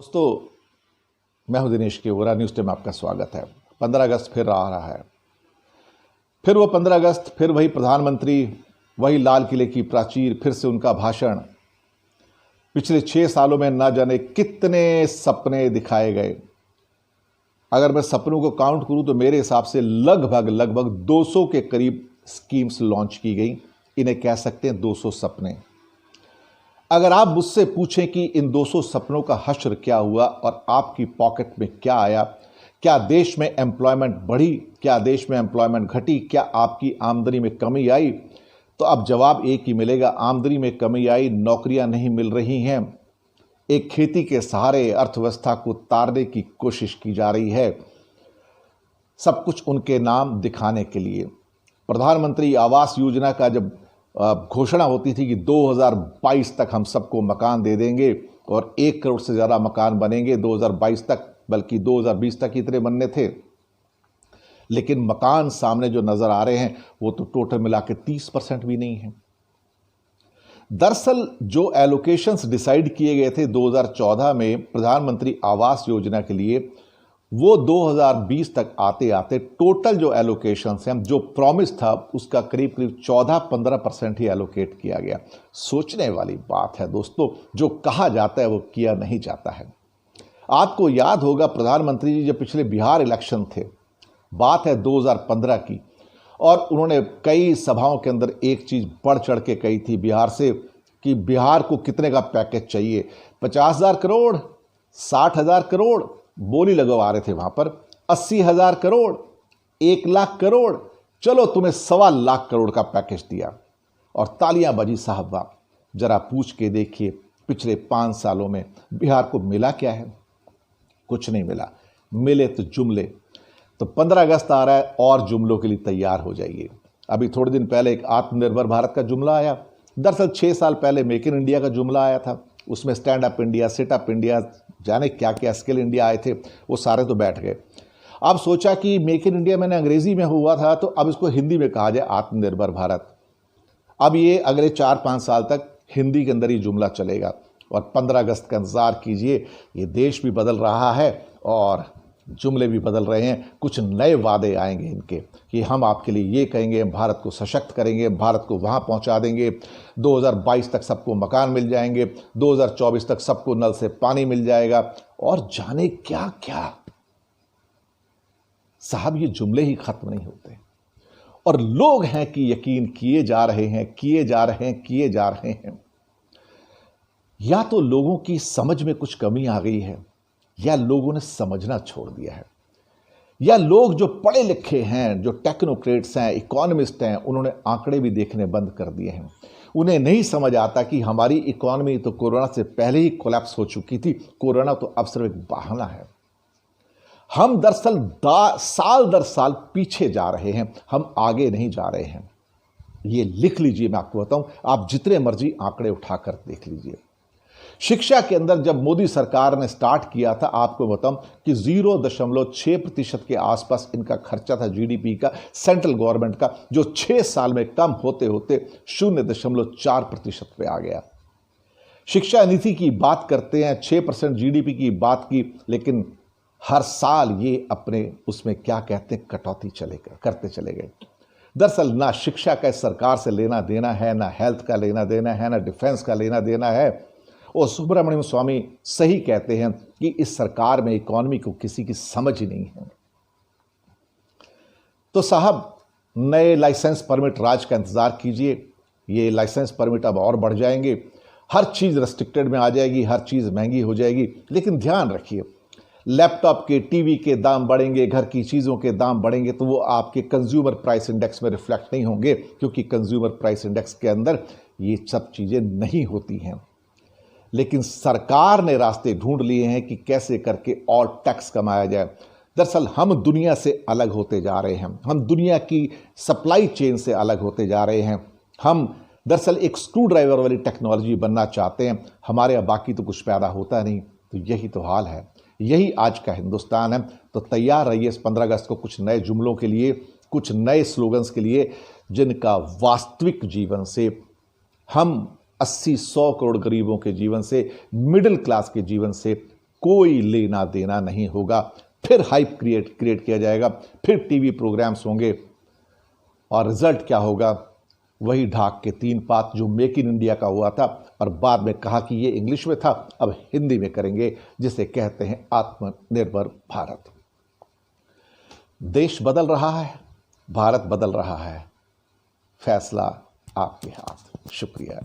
दोस्तों, मैं हूं दिनेश केवरा। न्यूज़ डे में आपका स्वागत है। 15 अगस्त फिर आ रहा है। फिर वो 15 अगस्त, फिर वही प्रधानमंत्री, वही लाल किले की प्राचीर, फिर से उनका भाषण। पिछले 6 सालों में ना जाने कितने सपने दिखाए गए। अगर मैं सपनों को काउंट करूं तो मेरे हिसाब से लगभग 200 के करीब स्कीम्स लॉन्च की गई। इन्हें कह सकते हैं 200 सपने। अगर आप मुझसे पूछें कि इन 200 सपनों का हश्र क्या हुआ और आपकी पॉकेट में क्या आया, क्या देश में एम्प्लॉयमेंट बढ़ी, क्या देश में एम्प्लॉयमेंट घटी, क्या आपकी आमदनी में कमी आई, तो अब जवाब एक ही मिलेगा। आमदनी में कमी आई, नौकरियां नहीं मिल रही हैं। एक खेती के सहारे अर्थव्यवस्था को तारने की कोशिश की जा रही है, सब कुछ उनके नाम दिखाने के लिए। प्रधानमंत्री आवास योजना का जब घोषणा होती थी कि 2022 तक हम सबको मकान दे देंगे और 1 करोड़ से ज़्यादा मकान बनेंगे 2022 तक, बल्कि 2020 तक इतने बनने थे। लेकिन मकान सामने जो नज़र आ रहे हैं वो तो टोटल मिला के 30% भी नहीं है। दरअसल जो एलोकेशंस डिसाइड किए गए थे 2014 में प्रधानमंत्री आवास योजना के लिए, वो 2020 तक आते आते टोटल जो एलोकेशंस हैं, जो प्रॉमिस था, उसका करीब 14-15% ही एलोकेट किया गया। सोचने वाली बात है दोस्तों, जो कहा जाता है वो किया नहीं जाता है। आपको याद होगा प्रधानमंत्री जी जब पिछले बिहार इलेक्शन थे, बात है 2015 की, और उन्होंने कई सभाओं के अंदर एक चीज़ बढ़ चढ़ के कही थी बिहार से कि बिहार को कितने का पैकेज चाहिए। 50,000 करोड़, 60,000 करोड़ बोली लगवा रहे थे वहां पर, 80,000 करोड़, 1 लाख करोड़, चलो तुम्हें 1.25 लाख करोड़ का पैकेज दिया और तालियां बजी। साहब वाह, जरा पूछ के देखिए पिछले 5 सालों में बिहार को मिला क्या है? कुछ नहीं मिला। मिले तो जुमले। तो 15 अगस्त आ रहा है और जुमलों के लिए तैयार हो जाइए। अभी थोड़े दिन पहले एक आत्मनिर्भर भारत का जुमला आया। दरअसल 6 साल पहले मेक इन इंडिया का जुमला आया था। उसमें stand up India, sit up India, जाने क्या क्या स्किल इंडिया आए थे, वो सारे तो बैठ गए। अब सोचा कि मेक इन इंडिया मैंने अंग्रेजी में हुआ था तो अब इसको हिंदी में कहा जाए आत्मनिर्भर भारत। अब ये अगले 4-5 साल तक हिंदी के अंदर ही जुमला चलेगा और 15 अगस्त का इंतजार कीजिए। ये देश भी बदल रहा है और जुमले भी बदल रहे हैं। कुछ नए वादे आएंगे इनके कि हम आपके लिए ये कहेंगे, भारत को सशक्त करेंगे, भारत को वहाँ पहुँचा देंगे, 2022 तक सबको मकान मिल जाएंगे, 2024 तक सबको नल से पानी मिल जाएगा और जाने क्या क्या। साहब ये जुमले ही खत्म नहीं होते और लोग हैं कि यकीन किए जा रहे हैं, किए जा रहे हैं, किए जा रहे हैं। या तो लोगों की समझ में कुछ कमी आ गई है, या लोगों ने समझना छोड़ दिया है, या लोग जो पढ़े लिखे हैं, जो टेक्नोक्रेट्स हैं, इकोनॉमिस्ट हैं, उन्होंने आंकड़े भी देखने बंद कर दिए हैं। उन्हें नहीं समझ आता कि हमारी इकोनॉमी तो कोरोना से पहले ही कोलैप्स हो चुकी थी। कोरोना तो अब सिर्फ एक बहाना है। हम दरअसल साल दर साल पीछे जा रहे हैं, हम आगे नहीं जा रहे हैं। ये लिख लीजिए, मैं आपको बताऊं, आप जितने मर्जी आंकड़े उठाकर देख लीजिए। शिक्षा के अंदर जब मोदी सरकार ने स्टार्ट किया था, आपको बताऊं कि 0.6% के आसपास इनका खर्चा था जीडीपी का, सेंट्रल गवर्नमेंट का, जो 6 साल में कम होते होते 0.4% पे आ गया। शिक्षा नीति की बात करते हैं, 6% जीडीपी की बात की, लेकिन हर साल ये अपने उसमें क्या कहते हैं, कटौती करते चले गए। दरअसल ना शिक्षा का इस सरकार से लेना देना है, ना हेल्थ का लेना देना है, ना डिफेंस का लेना देना है। और सुब्रमण्यम स्वामी सही कहते हैं कि इस सरकार में इकोनॉमी को किसी की समझ ही नहीं है। तो साहब, नए लाइसेंस परमिट राज का इंतजार कीजिए। ये लाइसेंस परमिट अब और बढ़ जाएंगे, हर चीज़ रेस्ट्रिक्टेड में आ जाएगी, हर चीज़ महंगी हो जाएगी। लेकिन ध्यान रखिए, लैपटॉप के, टीवी के दाम बढ़ेंगे, घर की चीज़ों के दाम बढ़ेंगे, तो वो आपके कंज्यूमर प्राइस इंडेक्स में रिफ्लेक्ट नहीं होंगे, क्योंकि कंज्यूमर प्राइस इंडेक्स के अंदर ये सब चीज़ें नहीं होती हैं। लेकिन सरकार ने रास्ते ढूंढ लिए हैं कि कैसे करके और टैक्स कमाया जाए। दरअसल हम दुनिया से अलग होते जा रहे हैं, हम दुनिया की सप्लाई चेन से अलग होते जा रहे हैं। हम दरअसल एक स्क्रू ड्राइवर वाली टेक्नोलॉजी बनना चाहते हैं। हमारे यहाँ बाकी तो कुछ पैदा होता नहीं। तो यही तो हाल है, यही आज का हिंदुस्तान है। तो तैयार रहिए इस 15 अगस्त को कुछ नए जुमलों के लिए, कुछ नए स्लोगन्स के लिए, जिनका वास्तविक जीवन से, हम 80-100 करोड़ गरीबों के जीवन से, मिडिल क्लास के जीवन से कोई लेना देना नहीं होगा। फिर हाइप क्रिएट किया जाएगा, फिर टीवी प्रोग्राम्स होंगे और रिजल्ट क्या होगा? वही ढाक के 3 पात जो मेक इन इंडिया का हुआ था और बाद में कहा कि ये इंग्लिश में था, अब हिंदी में करेंगे, जिसे कहते हैं आत्मनिर्भर भारत। देश बदल रहा है, भारत बदल रहा है, फैसला आपके हाथ। शुक्रिया।